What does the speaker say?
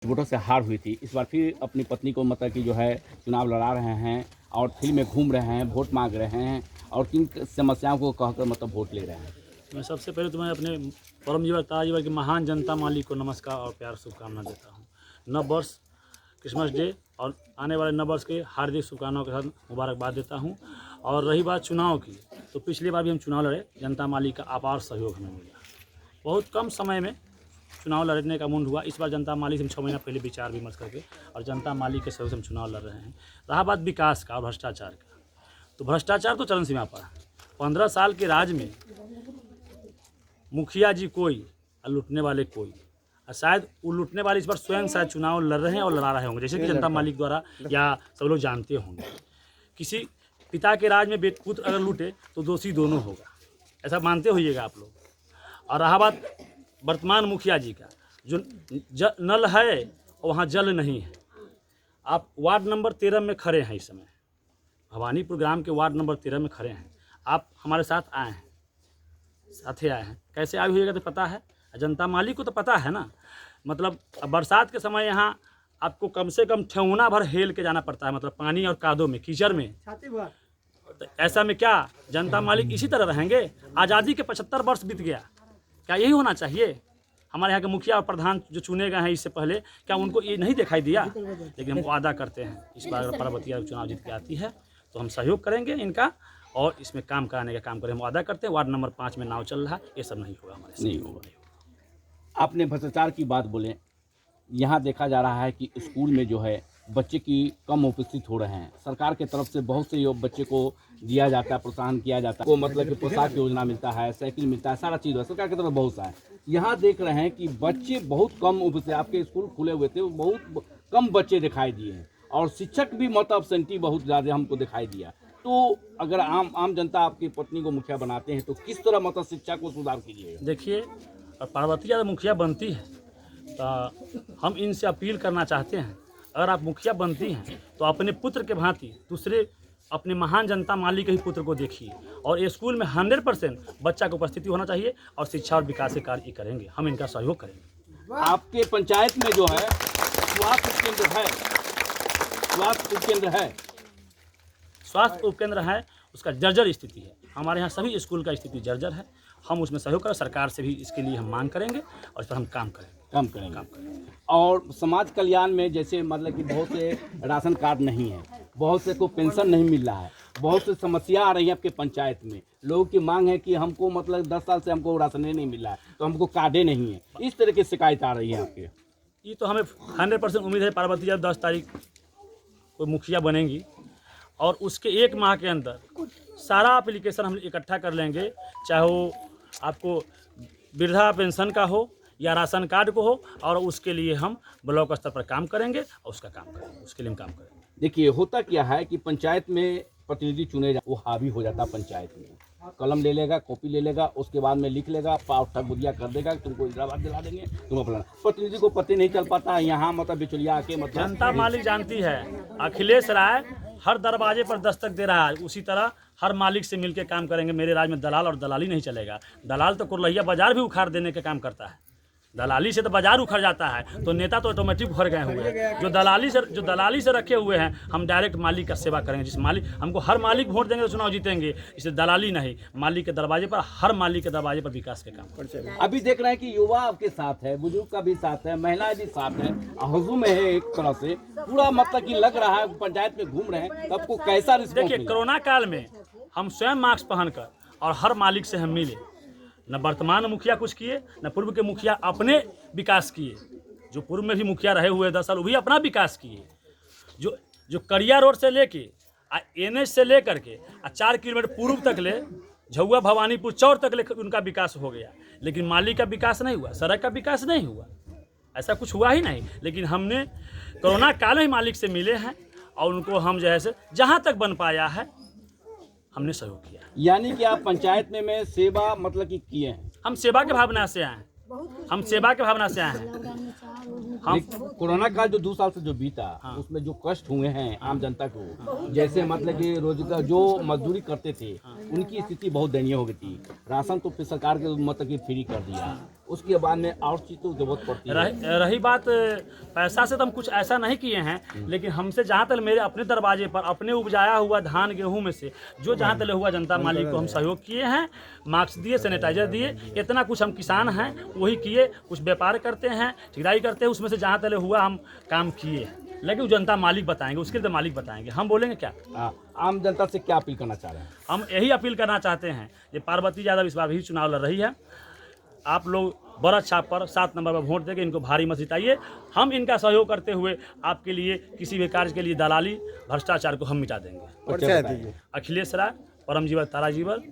वोटों से हार हुई थी, इस बार फिर अपनी पत्नी को मतलब कि जो है चुनाव लड़ा रहे हैं और फील्ड में घूम रहे हैं, वोट मांग रहे हैं और किन समस्याओं को कहकर मतलब वोट ले रहे हैं। मैं सबसे पहले तो मैं अपने परम जीवन ताजीवन की महान जनता मालिक को नमस्कार और प्यार शुभकामना देता हूँ। नव वर्ष क्रिसमस डे और आने वाले नव वर्ष के हार्दिक शुभकामनाओं के साथ मुबारकबाद देता हूँ। और रही बात चुनाव की, तो पिछली बार भी हम चुनाव लड़े, जनता मालिक का अपार सहयोग हमें मिला। बहुत कम समय में चुनाव लड़ने का मूड हुआ। इस बार जनता मालिक से हम 6 महीना पहले विचार विमर्श करके और जनता मालिक के सहयोग से हम चुनाव लड़ रहे हैं। रहा बात विकास का और भ्रष्टाचार का, तो भ्रष्टाचार तो चरम सीमा पर है। 15 साल के राज में मुखिया जी कोई और लूटने वाले कोई, और शायद वो लूटने वाले इस बार स्वयं शायद चुनाव लड़ रहे हैं और लड़ा रहे होंगे, जैसे कि जनता मालिक द्वारा या सब लोग जानते होंगे। किसी पिता के राज में पुत्र अगर लूटे तो दोषी दोनों होगा, ऐसा मानते होइएगा आप लोग। और रहा बात वर्तमान मुखिया जी का, जो नल है और वहाँ जल नहीं है। आप वार्ड नंबर 13 में खड़े हैं, इस समय भवानीपुर ग्राम के वार्ड नंबर 13 में खड़े हैं। आप हमारे साथ आए हैं, साथे आए हैं, कैसे आए हुएगा तो पता है, जनता मालिक को तो पता है ना। मतलब बरसात के समय यहाँ आपको कम से कम ठेहुना भर हेल के जाना पड़ता है, मतलब पानी और कादों में, कीचड़ में। तो ऐसा में क्या जनता मालिक इसी तरह रहेंगे? आज़ादी के 75 वर्ष बीत गया, क्या यही होना चाहिए? हमारे यहाँ के मुखिया और प्रधान जो चुने गए हैं इससे पहले, क्या उनको ये नहीं दिखाई दिया? लेकिन हम वादा करते हैं, इस बार अगर पर्वतिया चुनाव जीत के आती है तो हम सहयोग करेंगे इनका और इसमें काम कराने का काम करें। हम वादा करते हैं। वार्ड नंबर 5 में नाव चल रहा है, ये सब नहीं होगा हमारे से। नहीं होगा। आपने भ्रष्टाचार की बात बोले, यहाँ देखा जा रहा है कि स्कूल में जो है बच्चे की कम उपस्थित हो रहे हैं। सरकार के तरफ से बहुत से बच्चे को दिया जाता है, प्रोत्साहन किया जाता है, को मतलब कि पोशाक योजना मिलता है, साइकिल मिलता है, सारा चीज़ है सरकार की तरफ बहुत सा है। यहाँ देख रहे हैं कि बच्चे बहुत कम उपस्थित, आपके स्कूल खुले हुए थे, बहुत कम बच्चे दिखाई दिए हैं और शिक्षक भी मतलब एब्सेंटी बहुत ज़्यादा हमको दिखाई दिया। तो अगर आम जनता आपकी पत्नी को मुखिया बनाते हैं तो किस तरह मतलब शिक्षा को सुधार कीजिएगा? देखिए, पार्वतिया मुखिया बनती है तो हम इनसे अपील करना चाहते हैं, अगर आप मुखिया बनती हैं तो अपने पुत्र के भांति दूसरे अपने महान जनता मालिक के ही पुत्र को देखिए और स्कूल में 100% बच्चा की उपस्थिति होना चाहिए और शिक्षा और विकास के कार्य करेंगे, हम इनका सहयोग करेंगे। आपके पंचायत में जो है स्वास्थ्य केंद्र है, स्वास्थ्य उपकेंद्र है, उसका जर्जर स्थिति है। हमारे यहाँ सभी स्कूल का स्थिति जर्जर है। हम उसमें सहयोग करें, सरकार से भी इसके लिए हम मांग करेंगे और इस पर हम काम करेंगे। और समाज कल्याण में जैसे मतलब कि बहुत से राशन कार्ड नहीं है, बहुत से को पेंशन नहीं मिल रहा है, बहुत से समस्या आ रही है आपके पंचायत में। लोगों की मांग है कि हमको मतलब 10 साल से हमको राशन नहीं मिल रहा है, तो हमको कार्डे नहीं है, इस तरह की शिकायत आ रही है आपके। ये तो हमें 100% उम्मीद है पार्वती जब 10 तारीख को मुखिया बनेंगी और उसके 1 माह के अंदर सारा एप्लीकेशन हम इकट्ठा कर लेंगे, चाहे वो आपको वृद्धा पेंशन का हो या राशन कार्ड को हो, और उसके लिए हम ब्लॉक स्तर पर काम करेंगे और उसका काम करेंगे, उसके लिए हम काम करेंगे। देखिए, होता क्या है कि पंचायत में प्रतिनिधि चुने वो हावी हो जाता है पंचायत में, कलम ले लेगा, कॉपी ले लेगा, उसके बाद में लिख लेगा, पावठा बुदिया कर देगा, तुमको इंदिराबाद दिला देंगे, तुम अपना। प्रतिनिधि को पता नहीं चल पाता है यहाँ मतलब बिचौलिया आके मतलब। जनता मालिक जानती है, अखिलेश राय हर दरवाजे पर दस्तक दे रहा है, उसी तरह हर मालिक से मिलकर काम करेंगे। मेरे राज में दलाल और दलाली नहीं चलेगा। दलाल तो कुरलैया बाजार भी उखाड़ देने का काम करता है, दलाली से तो बाजार उखड़ जाता है, तो नेता तो ऑटोमेटिक उखड़ गए हुए हैं। जो दलाली से रखे हुए हैं, हम डायरेक्ट मालिक का सेवा करेंगे। जिस मालिक हमको हर मालिक वोट देंगे तो चुनाव जीतेंगे, इससे दलाली नहीं, मालिक के दरवाजे पर, हर मालिक के दरवाजे पर विकास के काम करेंगे। अभी देख रहे हैं कि युवा आपके साथ है, बुजुर्ग का भी साथ है, महिलाएं भी साथ है, हुजूम है, एक तरह से पूरा मतलब कि लग रहा है पंचायत में घूम रहे हैं, तो आपको कैसा रिस्पॉन्स? देखिए, कोरोना काल में हम स्वयं मास्क पहनकर और हर मालिक से हम मिले। न वर्तमान मुखिया कुछ किए, न पूर्व के मुखिया अपने विकास किए। जो पूर्व में भी मुखिया रहे हुए 10 साल, वो भी अपना विकास किए। जो करिया रोड से लेके NH से लेकर के 4 किलोमीटर पूर्व तक ले, झुआ भवानीपुर चौर तक ले उनका विकास हो गया, लेकिन माली का विकास नहीं हुआ, सड़क का विकास नहीं हुआ, ऐसा कुछ हुआ ही नहीं। लेकिन हमने कोरोना काल में मालिक से मिले हैं और उनको हम जैसे जहाँ तक बन पाया है हमने सहयोग किया। यानी कि आप पंचायत में सेवा मतलब कि किए हैं? हम सेवा के भावना से आए हैं, हम सेवा के भावना से आए हैं। हम कोरोना काल जो 2 साल से जो बीता, उसमें जो कष्ट हुए हैं आम जनता को, जैसे मतलब कि रोजगार जो मजदूरी करते थे उनकी स्थिति बहुत दयनीय हो गई थी। राशन तो सरकार के मतलब कि फ्री कर दिया, उसके बाद में और चीज़ तो जरूरत पड़ती है। रही बात पैसा से तो हम कुछ ऐसा नहीं किए हैं, लेकिन हमसे जहाँ तक मेरे अपने दरवाजे पर अपने उपजाया हुआ धान गेहूं में से जो जहाँ तक हुआ जनता मालिक को हम सहयोग किए हैं, मास्क दिए, सैनिटाइजर दिए, इतना कुछ हम किसान हैं वही किए। कुछ व्यापार करते हैं, ठेकेदारी करते हैं, उसमें से जहाँ तक हुआ हम काम किए हैं, लेकिन वो जनता मालिक बताएंगे, उसके लिए तो मालिक बताएंगे, हम बोलेंगे क्या। आम जनता से क्या अपील करना चाह रहे हैं? हम यही अपील करना चाहते हैं कि पार्वती यादव इस बार भी चुनाव लड़ रही है, आप लोग बड़ा छाप पर 7 नंबर पर वोट देके इनको भारी मत जिताइए। हम इनका सहयोग करते हुए आपके लिए किसी भी कार्य के लिए दलाली भ्रष्टाचार को हम मिटा देंगे। परिचय दीजिए। अखिलेश राय, परमजीवन ताराजीवन,